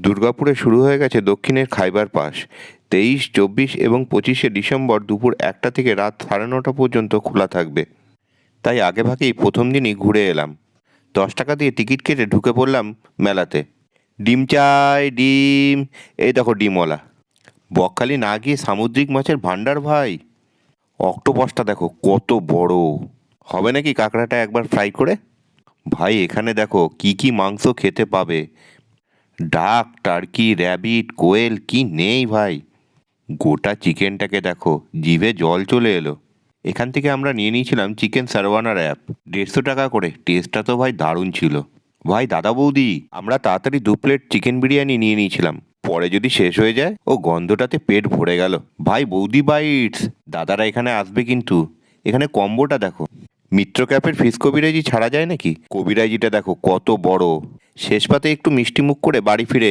দুর্গাপুরে শুরু হয়ে গেছে দক্ষিণের খাইবার পাস। 23, 24 এবং 25শে ডিসেম্বর দুপুর 1টা থেকে রাত 9:30 পর্যন্ত খোলা থাকবে। তাই আগেভাগেই প্রথম দিনই ঘুরে এলাম। 10 টাকা দিয়ে টিকিট কেটে ঢুকে পড়লাম মেলাতে। ডিম চাই, ডিম। এই দেখো ডিমওয়ালা। বকখালি না গিয়ে সামুদ্রিক মাছের ভান্ডার ভাই। অক্টোপাসটা দেখো কত বড়। হবে নাকি কাঁকড়াটা একবার ফ্রাই করে? ভাই এখানে দেখো কি কি মাংস খেতে পাবে। ডাক, টার্কি, র্যাবিট, কোয়েল কি নেই ভাই। গোটা চিকেনটাকে দেখো, জিভে জল চলে এলো। এখান থেকে আমরা নিয়ে নিয়েছিলাম চিকেন সারভানার অ্যাপ, 150 টাকা করে। টেস্টটা তো ভাই দারুণ ছিল। ভাই দাদা বৌদি, আমরা তাড়াতাড়ি 2 প্লেট চিকেন বিরিয়ানি নিয়ে নিয়েছিলাম, পরে যদি শেষ হয়ে যায়। ও গন্ধটাতে পেট ভরে গেল। ভাই বৌদি বাইটস, দাদারা এখানে আসবে কিন্তু। এখানে কম্বোটা দেখো। মিত্র ক্যাফের ফিশ কবিরাজি ছাড়া যায় নাকি? কবিরাজিটা দেখো কত বড়। শেষ পাতে একটু মিষ্টি মুখ করে বাড়ি ফিরে